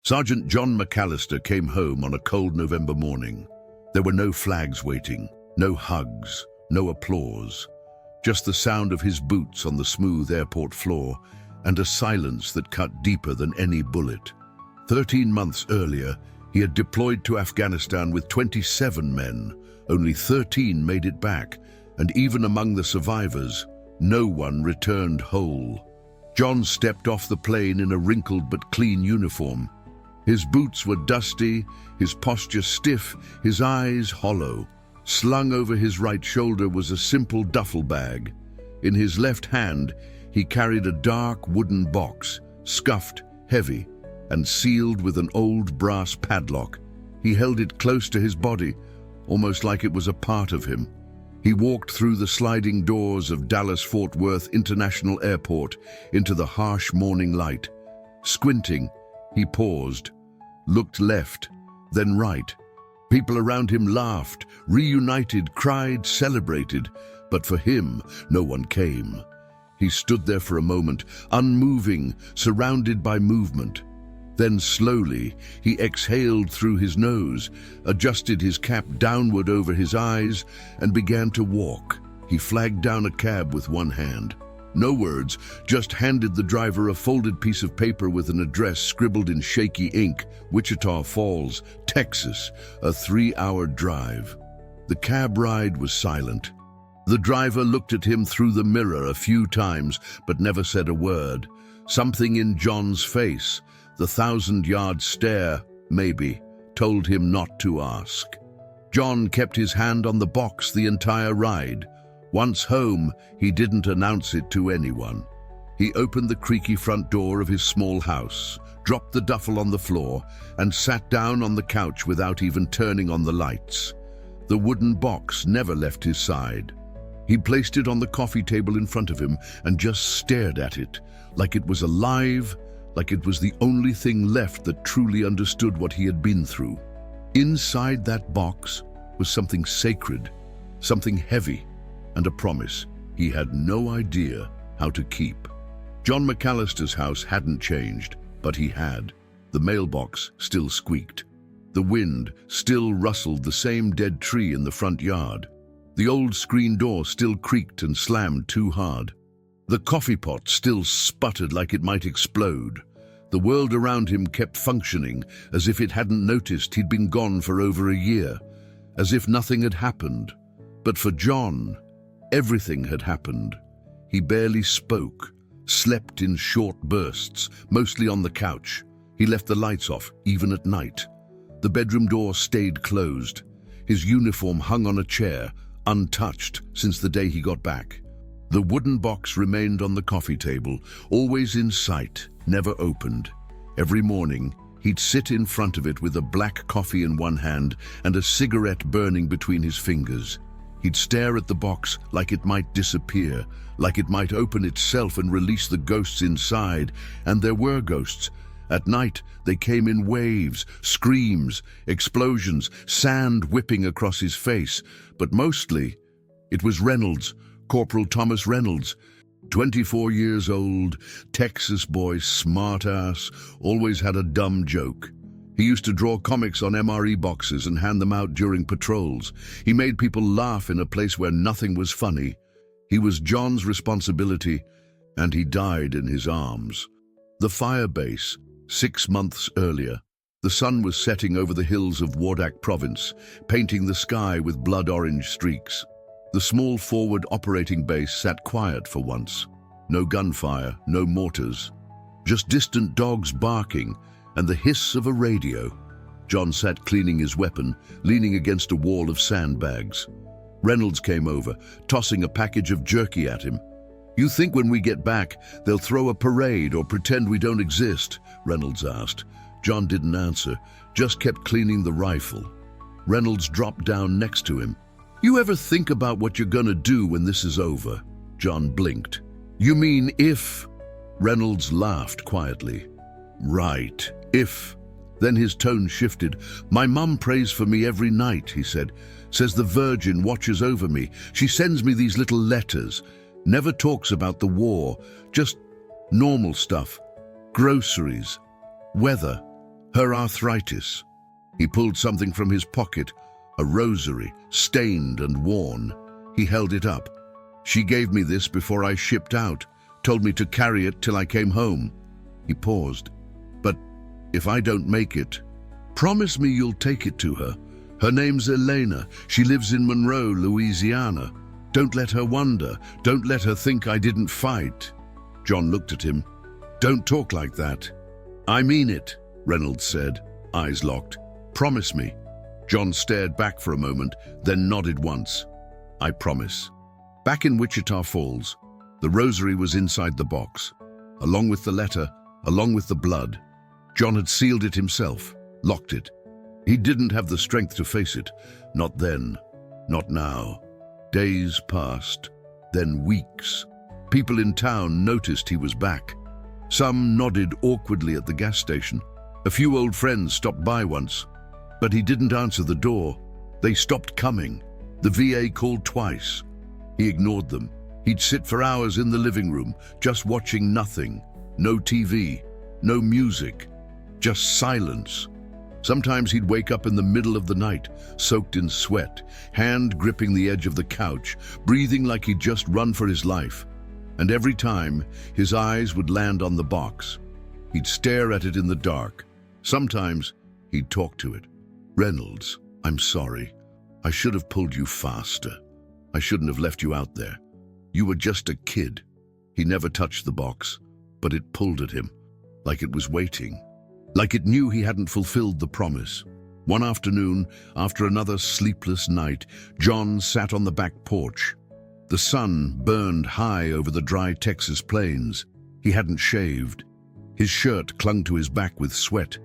Sergeant John McAllister came home on a cold November morning. There were no flags waiting, no hugs, no applause. Just the sound of his boots on the smooth airport floor and a silence that cut deeper than any bullet. 13 months earlier, he had deployed to Afghanistan with 27 men. Only 13 made it back, and even among the survivors, no one returned whole. John stepped off the plane in a wrinkled but clean uniform. His boots were dusty, his posture stiff, his eyes hollow. Slung over his right shoulder was a simple duffel bag. In his left hand, he carried a dark wooden box, scuffed, heavy, and sealed with an old brass padlock. He held it close to his body, almost like it was a part of him. He walked through the sliding doors of Dallas-Fort Worth International Airport into the harsh morning light. Squinting, he paused, looked left, then right. People around him laughed, reunited, cried, celebrated, but for him, no one came. He stood there for a moment, unmoving, surrounded by movement. Then slowly, he exhaled through his nose, adjusted his cap downward over his eyes, and began to walk. He flagged down a cab with one hand. No words, just handed the driver a folded piece of paper with an address scribbled in shaky ink, Wichita Falls, Texas, a 3-hour drive. The cab ride was silent. The driver looked at him through the mirror a few times, but never said a word. Something in John's face, the 1,000-yard stare, maybe, told him not to ask. John kept his hand on the box the entire ride. Once home, he didn't announce it to anyone. He opened the creaky front door of his small house, dropped the duffel on the floor, and sat down on the couch without even turning on the lights. The wooden box never left his side. He placed it on the coffee table in front of him and just stared at it, like it was alive, like it was the only thing left that truly understood what he had been through. Inside that box was something sacred, something heavy, and a promise he had no idea how to keep. John McAllister's house hadn't changed, but he had. The mailbox still squeaked. The wind still rustled the same dead tree in the front yard. The old screen door still creaked and slammed too hard. The coffee pot still sputtered like it might explode. The world around him kept functioning as if it hadn't noticed he'd been gone for over a year, as if nothing had happened. But for John, everything had happened. He barely spoke, slept in short bursts, mostly on the couch. He left the lights off, even at night. The bedroom door stayed closed. His uniform hung on a chair, untouched since the day he got back. The wooden box remained on the coffee table, always in sight, never opened. Every morning, he'd sit in front of it with a black coffee in one hand and a cigarette burning between his fingers. He'd stare at the box like it might disappear, like it might open itself and release the ghosts inside. And there were ghosts. At night, they came in waves, screams, explosions, sand whipping across his face. But mostly, it was Reynolds, Corporal Thomas Reynolds. 24 years old, Texas boy, smart ass, always had a dumb joke. He used to draw comics on MRE boxes and hand them out during patrols. He made people laugh in a place where nothing was funny. He was John's responsibility, and he died in his arms. The fire base, 6 months earlier. The sun was setting over the hills of Wardak province, painting the sky with blood-orange streaks. The small forward operating base sat quiet for once. No gunfire, no mortars. Just distant dogs barking and the hiss of a radio. John sat cleaning his weapon, leaning against a wall of sandbags. Reynolds came over, tossing a package of jerky at him. "You think when we get back, they'll throw a parade or pretend we don't exist?" Reynolds asked. John didn't answer, just kept cleaning the rifle. Reynolds dropped down next to him. "You ever think about what you're gonna do when this is over?" John blinked. "You mean if?" Reynolds laughed quietly. "Right, if." Then his tone shifted. "My mum prays for me every night," he said. "Says the Virgin watches over me. She sends me these little letters. Never talks about the war, just normal stuff. Groceries, weather, Her arthritis. He pulled something from his pocket, a rosary, stained and worn. He held it up. She gave me this before I shipped out, told me to carry it till I came home. He paused. But if I don't make it, promise me you'll take it to her. Her name's Elena. She lives in Monroe, Louisiana. Don't let her wonder. Don't let her think I didn't fight. John looked at him. Don't talk like that. I mean it, Reynolds said, eyes locked. Promise me. John stared back for a moment, then nodded once. I promise. Back in Wichita Falls, the rosary was inside the box, along with the letter, along with the blood. John had sealed it himself, locked it. He didn't have the strength to face it. Not then, not now. Days passed, then weeks. People in town noticed he was back. Some nodded awkwardly at the gas station. A few old friends stopped by once, but he didn't answer the door. They stopped coming. The VA called twice. He ignored them. He'd sit for hours in the living room, just watching nothing. No TV, no music, just silence. Sometimes he'd wake up in the middle of the night, soaked in sweat, hand gripping the edge of the couch, breathing like he'd just run for his life. And every time, his eyes would land on the box. He'd stare at it in the dark. Sometimes, he'd talk to it. Reynolds, I'm sorry. I should have pulled you faster. I shouldn't have left you out there. You were just a kid. He never touched the box, but it pulled at him, like it was waiting, like it knew he hadn't fulfilled the promise. One afternoon, after another sleepless night, John sat on the back porch. The sun burned high over the dry Texas plains. He hadn't shaved. His shirt clung to his back with sweat.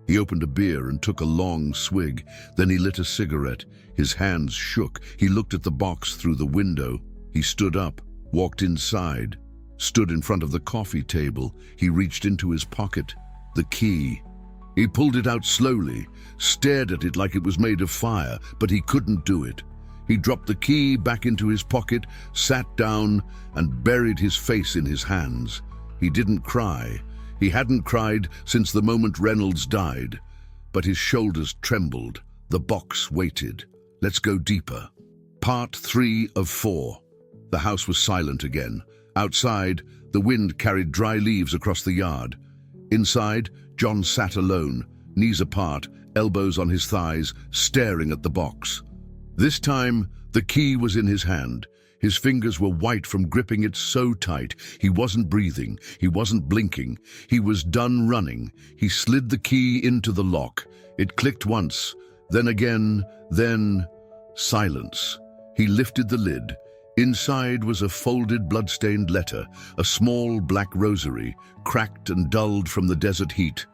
He opened a beer and took a long swig. Then he lit a cigarette. His hands shook. He looked at the box through the window. He stood up, walked inside, stood in front of the coffee table. He reached into his pocket. The key. He pulled it out slowly, stared at it like it was made of fire, but he couldn't do it. He dropped the key back into his pocket, sat down, and buried his face in his hands. He didn't cry. He hadn't cried since the moment Reynolds died. But his shoulders trembled. The box waited. Let's go deeper. Part 3 of 4. The house was silent again. Outside, the wind carried dry leaves across the yard. Inside, John sat alone, knees apart, elbows on his thighs, staring at the box. This time, the key was in his hand. His fingers were white from gripping it so tight. He wasn't breathing. He wasn't blinking. He was done running. He slid the key into the lock. It clicked once, then again, then silence. He lifted the lid. Inside was a folded, blood-stained letter, a small black rosary, cracked and dulled from the desert heat,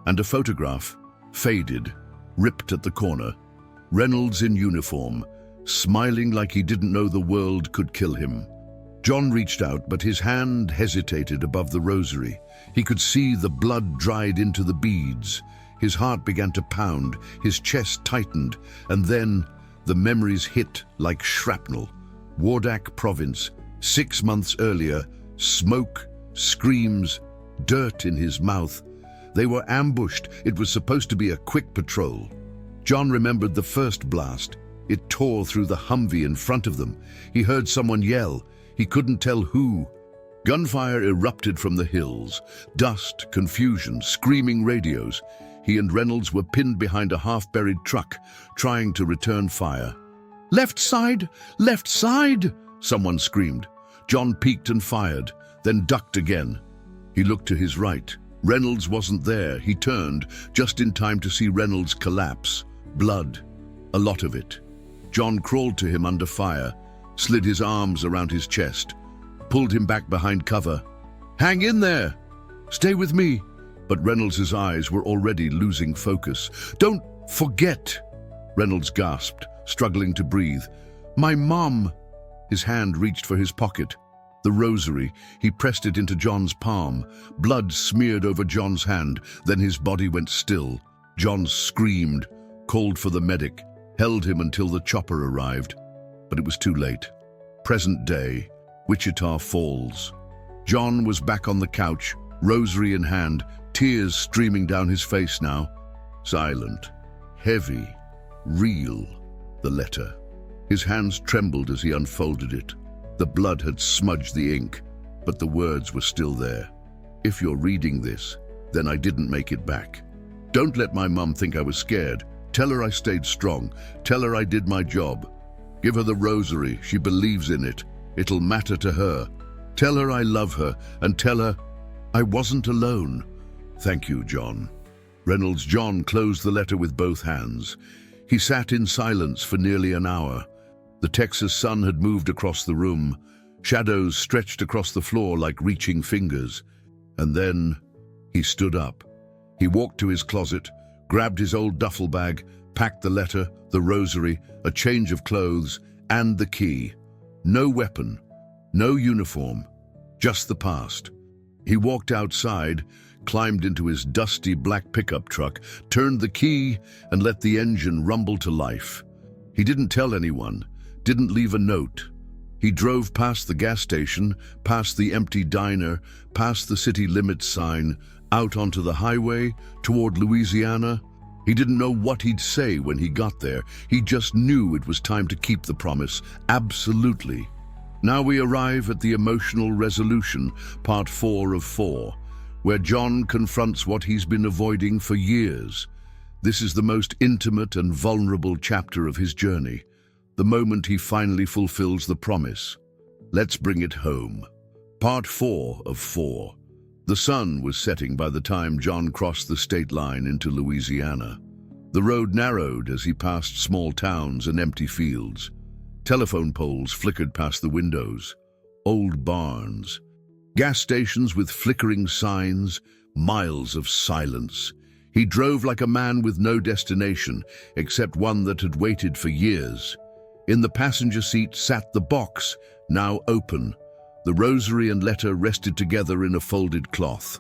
and a photograph, faded, ripped at the corner. Reynolds in uniform, smiling like he didn't know the world could kill him. John reached out, but his hand hesitated above the rosary. He could see the blood dried into the beads. His heart began to pound, his chest tightened, and then the memories hit like shrapnel. Wardak Province, 6 months earlier, smoke, screams, dirt in his mouth. They were ambushed. It was supposed to be a quick patrol. John remembered the first blast. It tore through the Humvee in front of them. He heard someone yell. He couldn't tell who. Gunfire erupted from the hills. Dust, confusion, screaming radios. He and Reynolds were pinned behind a half-buried truck, trying to return fire. "Left side! Left side!" someone screamed. John peeked and fired, then ducked again. He looked to his right. Reynolds wasn't there. He turned, just in time to see Reynolds collapse. Blood. A lot of it. John crawled to him under fire, slid his arms around his chest, pulled him back behind cover. "Hang in there! Stay with me!" But Reynolds' eyes were already losing focus. "Don't forget!" Reynolds gasped, struggling to breathe. "My mom!" His hand reached for his pocket. The rosary. He pressed it into John's palm. Blood smeared over John's hand. Then his body went still. John screamed, called for the medic, held him until the chopper arrived. But it was too late. Present day, Wichita Falls. John was back on the couch, rosary in hand, tears streaming down his face now. Silent, heavy, real, the letter. His hands trembled as he unfolded it. The blood had smudged the ink, but the words were still there. If you're reading this, then I didn't make it back. Don't let my mum think I was scared. Tell her I stayed strong. Tell her I did my job. Give her the rosary. She believes in it. It'll matter to her. Tell her I love her, and tell her I wasn't alone. Thank you, John. Reynolds John closed the letter with both hands. He sat in silence for nearly an hour. The Texas sun had moved across the room. Shadows stretched across the floor like reaching fingers. And then he stood up. He walked to his closet, grabbed his old duffel bag, packed the letter, the rosary, a change of clothes, and the key. No weapon, no uniform, just the past. He walked outside, climbed into his dusty black pickup truck, turned the key, and let the engine rumble to life. He didn't tell anyone, didn't leave a note. He drove past the gas station, past the empty diner, past the city limits sign, out onto the highway, toward Louisiana. He didn't know what he'd say when he got there. He just knew it was time to keep the promise. Absolutely. Now we arrive at the emotional resolution, part 4 of 4, where John confronts what he's been avoiding for years. This is the most intimate and vulnerable chapter of his journey, the moment he finally fulfills the promise. Let's bring it home. Part 4 of 4. The sun was setting by the time John crossed the state line into Louisiana. The road narrowed as he passed small towns and empty fields. Telephone poles flickered past the windows. Old barns. Gas stations with flickering signs. Miles of silence. He drove like a man with no destination, except one that had waited for years. In the passenger seat sat the box, now open. The rosary and letter rested together in a folded cloth.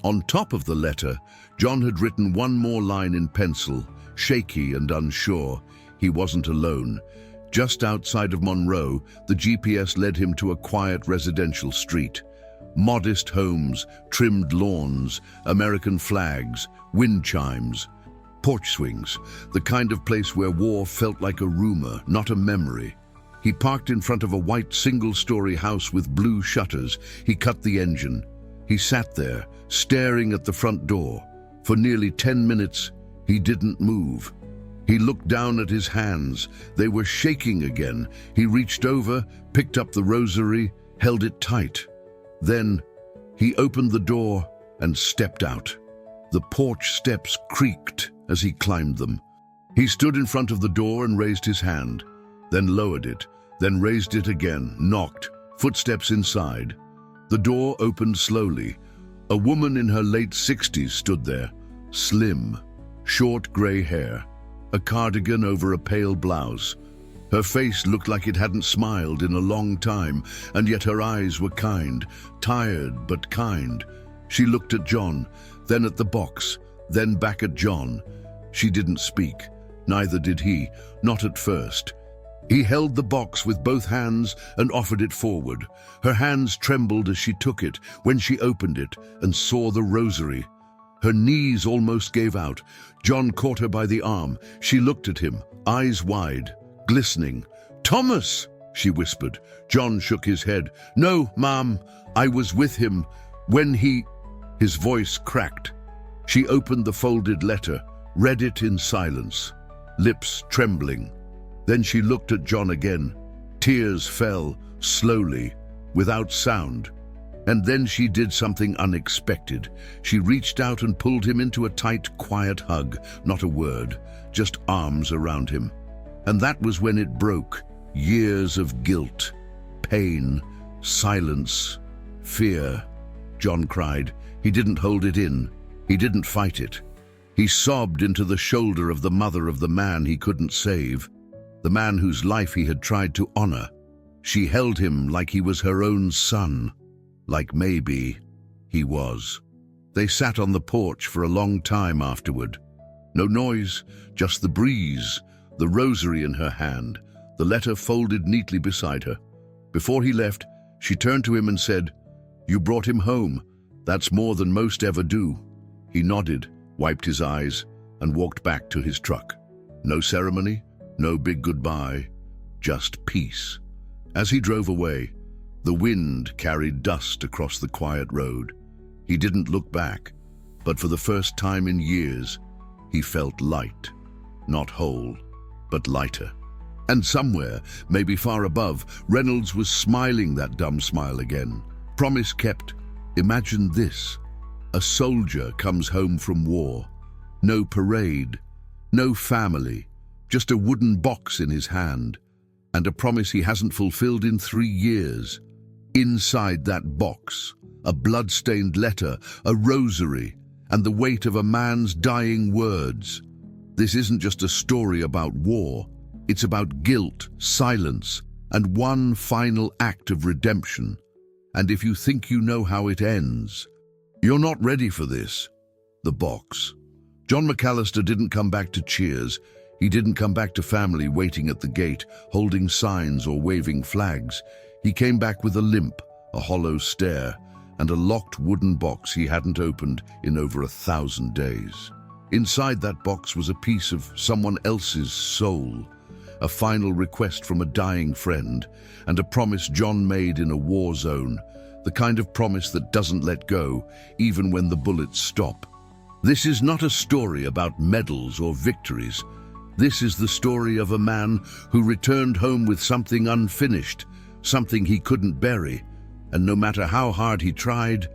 On top of the letter, John had written one more line in pencil, shaky and unsure. He wasn't alone. Just outside of Monroe, the GPS led him to a quiet residential street. Modest homes, trimmed lawns, American flags, wind chimes, porch swings, the kind of place where war felt like a rumor, not a memory. He parked in front of a white single-story house with blue shutters. He cut the engine. He sat there, staring at the front door. For nearly 10 minutes, he didn't move. He looked down at his hands. They were shaking again. He reached over, picked up the rosary, held it tight. Then, he opened the door and stepped out. The porch steps creaked as he climbed them. He stood in front of the door and raised his hand. Then lowered it, then raised it again, knocked, footsteps inside. The door opened slowly. A woman in her late 60s stood there, slim, short gray hair, a cardigan over a pale blouse. Her face looked like it hadn't smiled in a long time, and yet her eyes were kind, tired but kind. She looked at John, then at the box, then back at John. She didn't speak, neither did he, not at first. He held the box with both hands and offered it forward. Her hands trembled as she took it when she opened it and saw the rosary. Her knees almost gave out. John caught her by the arm. She looked at him, eyes wide, glistening. "Thomas!" she whispered. John shook his head. "No, Mom, I was with him when he—" His voice cracked. She opened the folded letter, read it in silence, lips trembling. Then she looked at John again. Tears fell, slowly, without sound. And then she did something unexpected. She reached out and pulled him into a tight, quiet hug, not a word, just arms around him. And that was when it broke. Years of guilt, pain, silence, fear. John cried. He didn't hold it in. He didn't fight it. He sobbed into the shoulder of the mother of the man he couldn't save, the man whose life he had tried to honor. She held him like he was her own son, like maybe he was. They sat on the porch for a long time afterward. No noise, just the breeze, the rosary in her hand, the letter folded neatly beside her. Before he left, she turned to him and said, "You brought him home. That's more than most ever do." He nodded, wiped his eyes. and walked back to his truck. No ceremony, no big goodbye, just peace. As he drove away, the wind carried dust across the quiet road. He didn't look back, but for the first time in years, he felt light. Not whole, but lighter. And somewhere, maybe far above, Reynolds was smiling that dumb smile again. Promise kept. Imagine this. A soldier comes home from war. No parade, no family, just a wooden box in his hand, and a promise he hasn't fulfilled in 3 years. Inside that box, a blood-stained letter, a rosary, and the weight of a man's dying words. This isn't just a story about war. It's about guilt, silence, and one final act of redemption. And if you think you know how it ends, you're not ready for this. The box. John McAllister didn't come back to cheers. He didn't come back to family waiting at the gate, holding signs or waving flags. He came back with a limp, a hollow stare, and a locked wooden box he hadn't opened in over 1,000 days. Inside that box was a piece of someone else's soul, a final request from a dying friend, and a promise John made in a war zone, the kind of promise that doesn't let go, even when the bullets stop. This is not a story about medals or victories. This is the story of a man who returned home with something unfinished, something he couldn't bury, and no matter how hard he tried,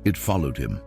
it followed him.